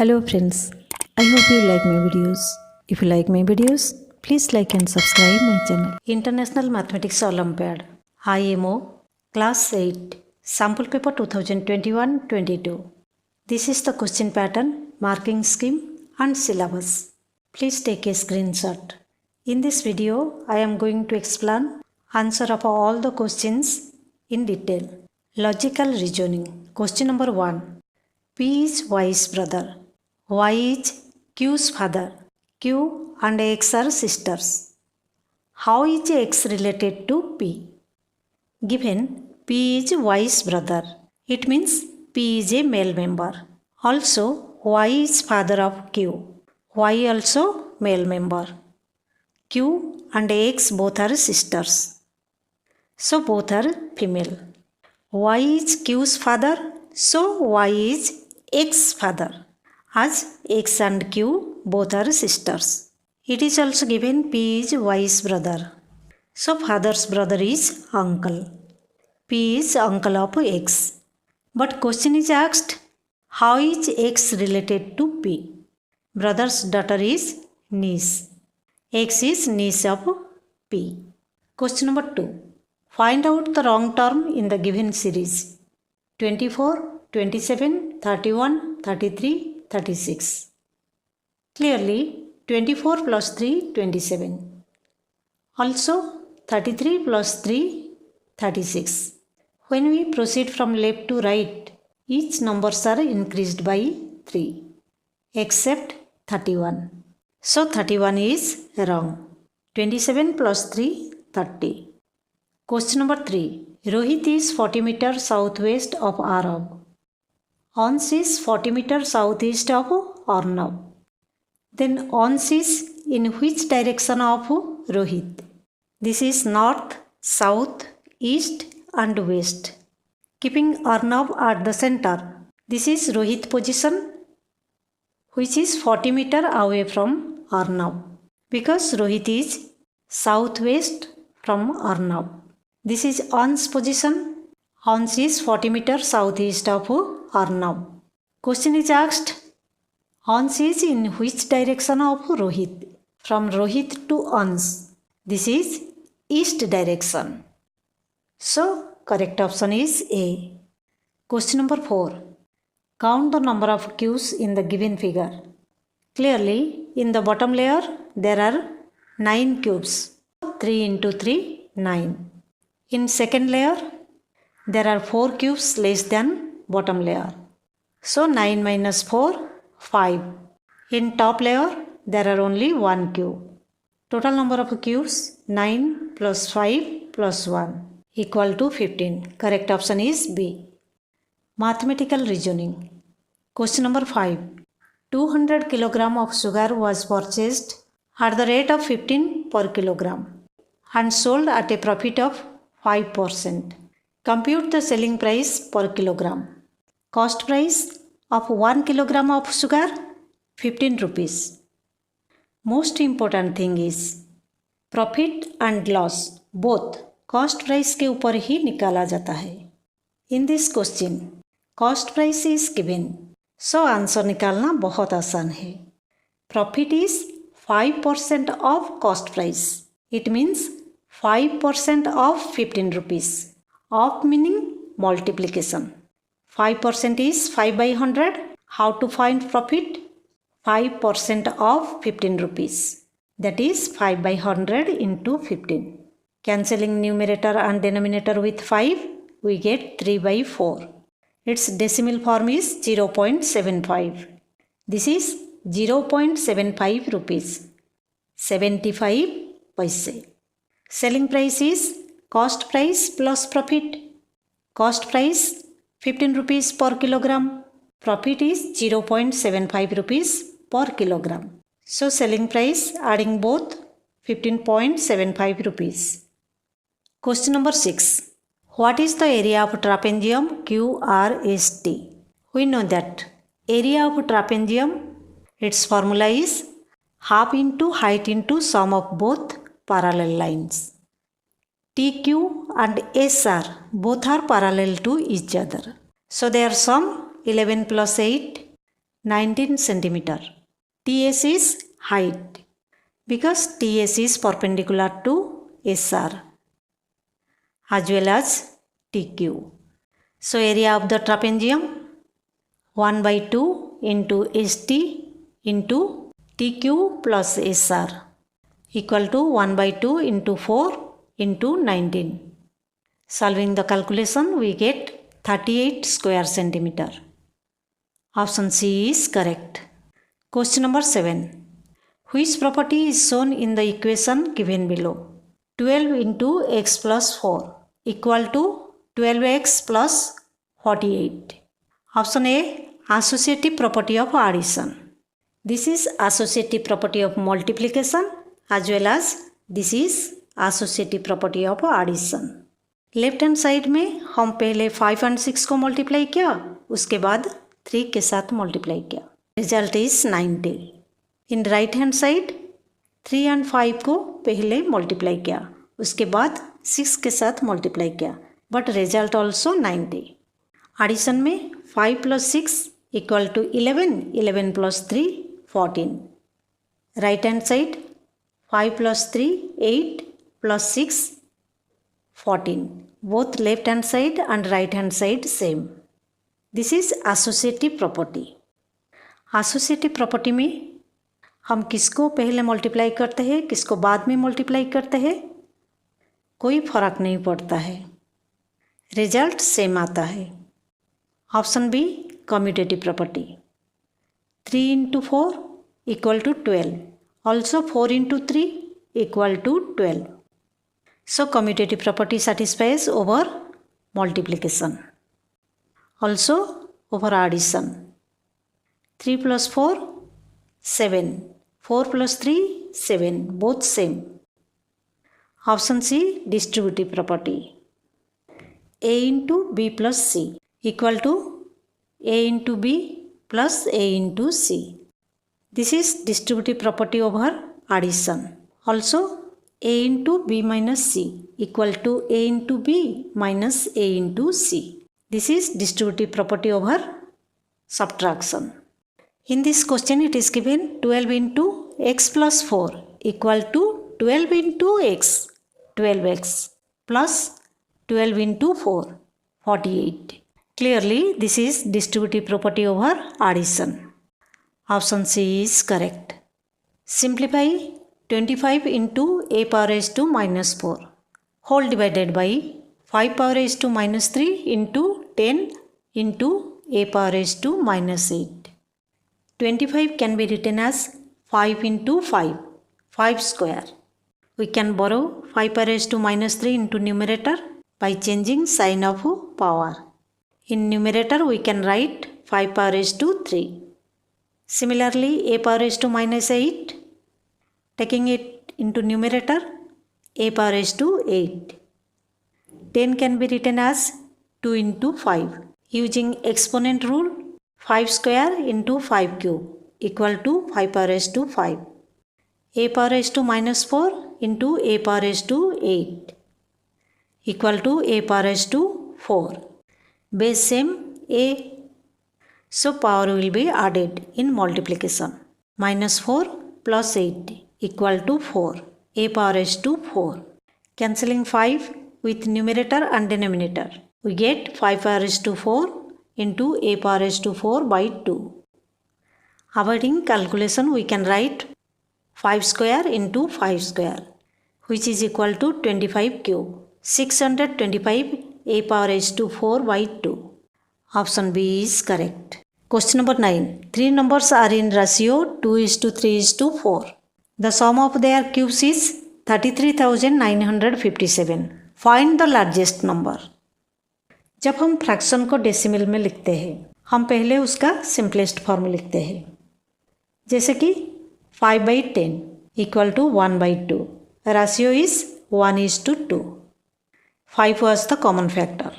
Hello friends, I hope you like my videos. If you like my videos, please like and subscribe my channel. International Mathematics Olympiad IMO Class 8 Sample Paper 2021-22. This is the question pattern, marking scheme and syllabus. Please take a screenshot. In this video, I am going to explain answer of all the questions in detail. Logical reasoning. Question number 1. P is Y's brother. Y is Q's father. Q and X are sisters. How is X related to P? Given P is Y's brother, it means P is a male member. Also, Y is father of Q. Y also male member. Q and X both are sisters. So both are female. Y is Q's father, so Y is X's father. As X and Q both are sisters. It is also given P is Y's brother. So father's brother is uncle. P is uncle of X. But question is asked, how is X related to P? Brother's daughter is niece. X is niece of P. Question number 2. Find out the wrong term in the given series. 24, 27, 31, 33, 36. Clearly, 24 plus 3, 27. Also, 33 plus 3, 36. When we proceed from left to right, each numbers are increased by 3, except 31. So, 31 is wrong. 27 plus 3, 30. Question number 3. Rohit is 40 meters southwest of Arab. Ons is 40 meters southeast of Arnav. Then Ons is in which direction of Rohit? This is north, south, east and west. Keeping Arnav at the center, this is Rohit position, which is 40 meters away from Arnav, because Rohit is southwest from Arnav. This is Ons position. Ons is 40 meters southeast of Arnav. Question is asked, Ons is in which direction of Rohit? From Rohit to Ons. This is east direction. So, correct option is A. Question number 4. Count the number of cubes in the given figure. Clearly, in the bottom layer, there are 9 cubes. 3 into 3, 9. In second layer, there are 4 cubes less than bottom layer. So 9 minus 4, 5. In top layer, there are only 1 cube. Total number of cubes, 9 plus 5 plus 1 equal to 15. Correct option is B. Mathematical reasoning. Question number 5. 200 kg of sugar was purchased at the rate of 15 per kilogram and sold at a profit of 5%. Compute the selling price per kilogram. Cost price of 1 kilogram of sugar, 15 rupees. Most important thing is profit and loss both cost price के ऊपर ही निकाला जाता है. In this question, cost price is given. So answer निकालना बहुत आसान है. Profit is 5% of cost price. It means 5% of 15 rupees. Of meaning multiplication. 5% is 5 by 100. How to find profit? 5% of 15 rupees. That is 5 by 100 into 15. Cancelling numerator and denominator with 5, we get 3 by 4. Its decimal form is 0.75. This is 0.75 rupees. 75 paise. Selling price is cost price plus profit. Cost price 15 rupees per kilogram. Profit is 0.75 rupees per kilogram. So selling price adding both 15.75 rupees. Question number 6. What is the area of trapezium QRST? We know that area of trapezium, its formula is half into height into sum of both parallel lines. TQ and SR both are parallel to each other. So their sum 11 plus 8 19 centimeter. TS is height because TS is perpendicular to SR as well as TQ. So area of the trapezium 1 by 2 into ST into TQ plus SR equal to 1 by 2 into 4 into 19. Solving the calculation we get 38 square centimeter. Option C is correct. Question number 7. Which property is shown in the equation given below? 12 into x plus 4 equal to 12x plus 48. Option A, associative property of addition. This is associative property of multiplication as well as this is associative property of addition. Left hand side में हम पहले 5 और 6 को multiply किया, उसके बाद 3 के साथ मल्टीप्लाई किया, result is 90. In right hand side 3 और 5 को पहले मल्टीप्लाई किया, उसके बाद 6 के साथ मल्टीप्लाई किया, बट रिजल्ट ऑल्सो 90. एडिशन में 5 plus 6 equal to 11, 11 plus 3 14. Right hand side 5 plus 3 8 plus 6 14. Both left hand side and right hand side same. This is associative property. Associative property में हम किसको पहले मल्टीप्लाई करते हैं, किसको बाद में मल्टीप्लाई करते हैं, कोई फर्क नहीं पड़ता है, रिजल्ट सेम आता है. Option B commutative property. 3 into 4 equal to 12. Also 4 into 3 equal to 12. So commutative property satisfies over multiplication. Also over addition. 3 plus 4 7. 4 plus 3 7. Both same. Option C distributive property. A into B plus C equal to A into B plus A into C. This is distributive property over addition. Also A into B minus C equal to A into B minus A into C. This is distributive property over subtraction. In this question it is given 12 into x plus 4 equal to 12 into x, 12x plus 12 into 4, 48. Clearly this is distributive property over addition. Option C is correct. Simplify 25 into a power raised to minus 4 whole divided by 5 power raised to minus 3 into 10 into a power raised to minus 8. 25 can be written as 5 into 5, 5 square. We can borrow 5 power raised to minus 3 into numerator by changing sign of power. In numerator we can write 5 power raised to 3. Similarly a power raised to minus 8, taking it into numerator, a power raised to 8. 10 can be written as 2 into 5. Using exponent rule, 5 square into 5 cube equal to 5 power raised to 5. A power raised to minus 4 into a power raised to 8 equal to a power raised to 4. Base same a, so power will be added in multiplication. Minus 4 plus 8 equal to 4, a power raised to 4. Cancelling 5 with numerator and denominator, we get 5 power raised to 4 into a power raised to 4 by 2. Avoiding calculation we can write 5 square into 5 square which is equal to 25 cube. 625 a power raised to 4 by 2. Option B is correct. Question number 9. Three numbers are in ratio 2:3:4. The sum of their cubes is 33,957. Find the largest number. जब हम fraction को decimal में लिखते हैं हम पहले उसका simplest form लिखते हैं, जैसे कि 5/10 equal to 1/2. Ratio is 1:2. 5 was the common factor.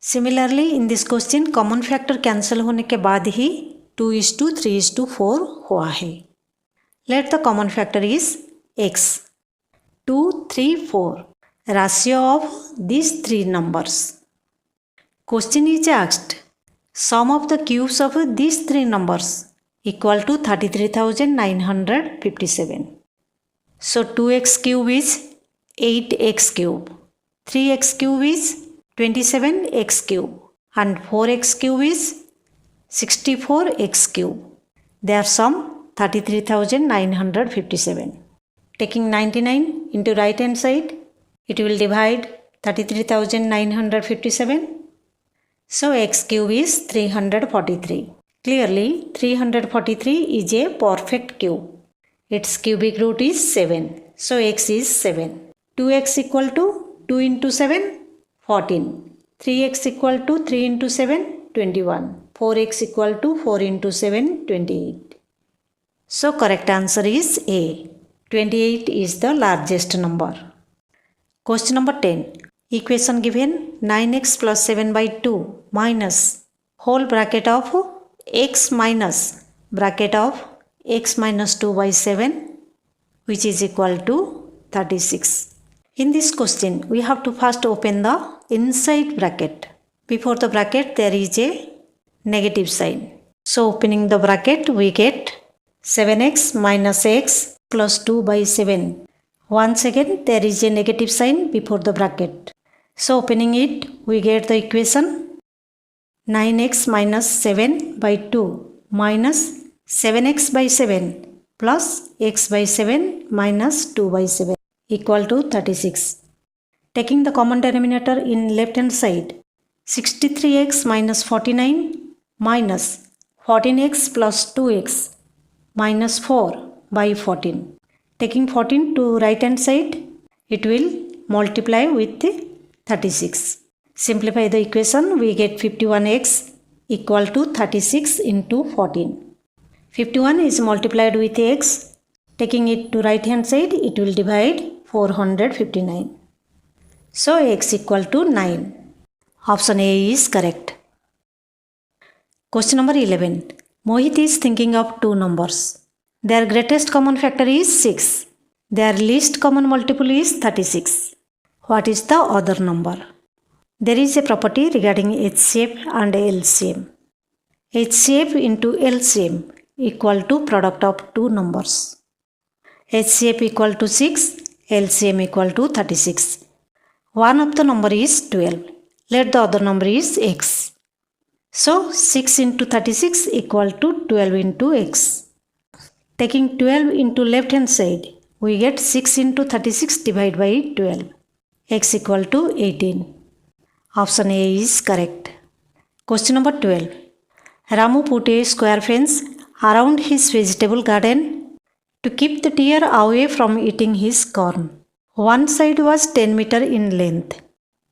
Similarly in this question common factor cancel होने के बाद ही 2:3:4 हुआ है. Let the common factor is x. 2, 3, 4. Ratio of these three numbers. Question is asked. Sum of the cubes of these three numbers equal to 33,957. So 2x cube is 8x cube, 3x cube is 27x cube, and 4x cube is 64x cube. Their sum 33,957. Taking 99 into right hand side, it will divide 33,957. So x cube is 343. Clearly 343 is a perfect cube. Its cubic root is 7. So x is 7. 2x equal to 2 into 7, 14. 3x equal to 3 into 7, 21. 4x equal to 4 into 7, 28. So correct answer is A. 28 is the largest number. Question number 10. Equation given 9x plus 7 by 2 minus whole bracket of x minus bracket of x minus 2 by 7, which is equal to 36. In this question, we have to first open the inside bracket. Before the bracket, there is a negative sign. So opening the bracket, we get 7x minus x plus 2 by 7. Once again, there is a negative sign before the bracket. So opening it, we get the equation 9x minus 7 by 2 minus 7x by 7 plus x by 7 minus 2 by 7 equal to 36. Taking the common denominator in left hand side, 63x minus 49 minus 14x plus 2x minus 4 by 14. Taking 14 to right hand side, it will multiply with 36. Simplify the equation, we get 51x equal to 36 into 14. 51 is multiplied with x. Taking it to right hand side, it will divide 459. So x equal to 9. Option A is correct. Question number 11. Mohit is thinking of two numbers. Their greatest common factor is 6. Their least common multiple is 36. What is the other number? There is a property regarding HCF and LCM. HCF into LCM equal to product of two numbers. HCF equal to 6, LCM equal to 36. One of the number is 12. Let the other number is x. So 6 into 36 equal to 12 into x. Taking 12 into left hand side, we get 6 into 36 divided by 12. X equal to 18. Option A is correct. Question number 12. Ramu put a square fence around his vegetable garden to keep the deer away from eating his corn. One side was 10 meter in length.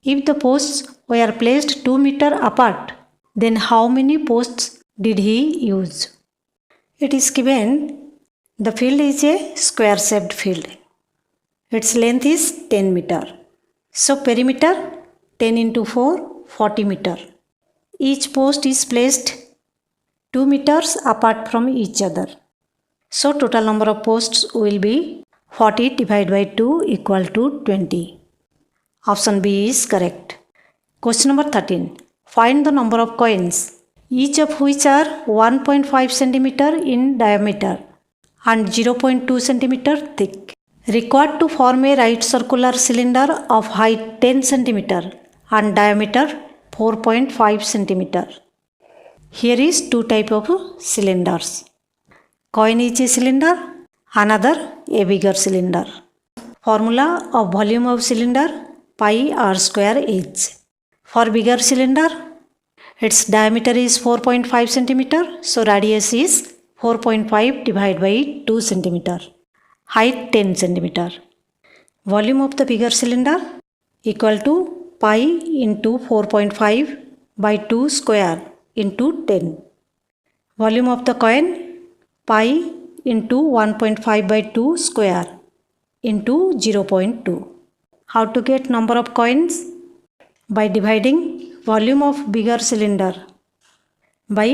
If the posts were placed 2 meter apart, then how many posts did he use? It is given the field is a square shaped field. Its length is 10 meter. So perimeter 10 into 4, 40 meter. Each post is placed 2 meters apart from each other. So total number of posts will be 40 divided by 2 equal to 20. Option B is correct. Question number 13. Find the number of coins, each of which are 1.5 cm in diameter and 0.2 cm thick, required to form a right circular cylinder of height 10 cm and diameter 4.5 cm. Here is two type of cylinders. Coin is a cylinder, another a bigger cylinder. Formula of volume of cylinder pi r square h. For bigger cylinder, its diameter is 4.5 cm, so radius is 4.5 divided by 2 cm. Height 10 cm. Volume of the bigger cylinder equal to pi into 4.5 by 2 square into 10. Volume of the coin pi into 1.5 by 2 square into 0.2. How to get number of coins? By dividing volume of bigger cylinder by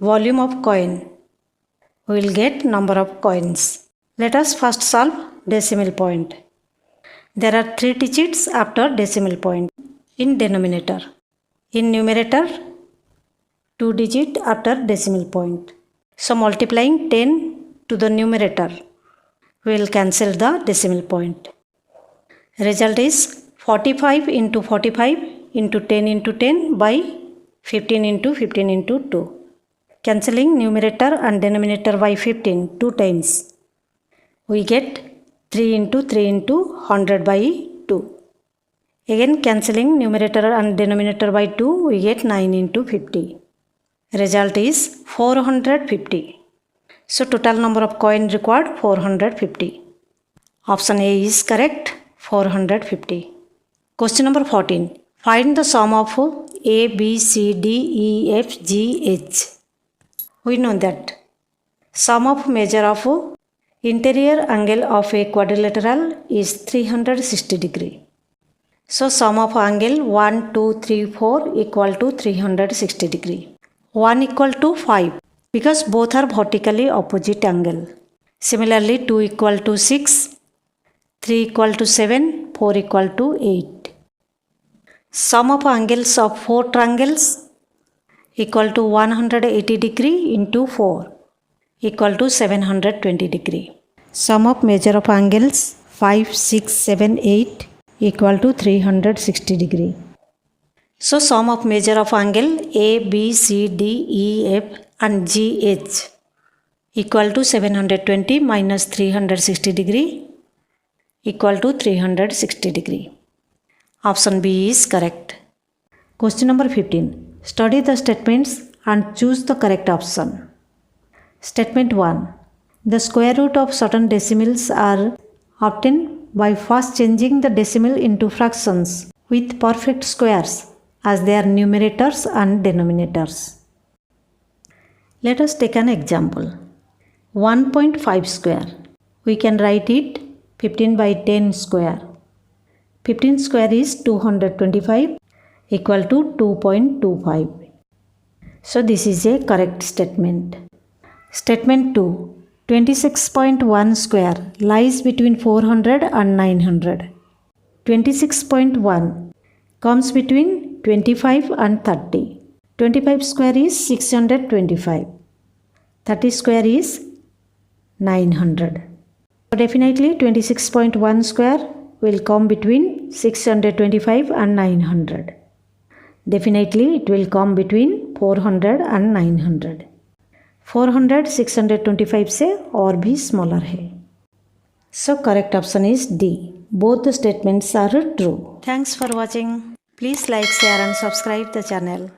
volume of coin, we will get number of coins. Let us first solve decimal point. There are 3 digits after decimal point in denominator. In numerator, 2 digit after decimal point. So multiplying 10 to the numerator, we will cancel the decimal point. Result is 45 into 45 into 10 into 10 by 15 into 15 into 2. Cancelling numerator and denominator by 15 2 times. We get 3 into 3 into 100 by 2. Again cancelling numerator and denominator by 2, we get 9 into 50. Result is 450. So total number of coin required 450. Option A is correct, 450. Question number 14. Find the sum of A, B, C, D, E, F, G, H. We know that sum of measure of interior angle of a quadrilateral is 360 degree. So sum of angle 1, 2, 3, 4 equal to 360 degree. 1 equal to 5 because both are vertically opposite angle. Similarly 2 equal to 6, 3 equal to 7, 4 equal to 8. Sum of angles of 4 triangles equal to 180 degree into 4 equal to 720 degree. Sum of measure of angles 5, 6, 7, 8 equal to 360 degree. So sum of measure of angle A, B, C, D, E, F and G, H equal to 720 minus 360 degree equal to 360 degree. Option B is correct. Question number 15. Study the statements and choose the correct option. Statement 1. The square root of certain decimals are obtained by first changing the decimal into fractions with perfect squares as their numerators and denominators. Let us take an example. 1.5 square. We can write it 15 by 10 square. 15 square is 225 equal to 2.25. So this is a correct statement. Statement 2. 26.1 square lies between 400 and 900. 26.1 comes between 25 and 30. 25 square is 625. 30 square is 900. So definitely 26.1 square will come between 625 and 900. Definitely it will come between 400 and 900. 400 625 से और भी smaller है. So correct option is D. Both the statements are true. Thanks for watching. Please like, share and subscribe the channel.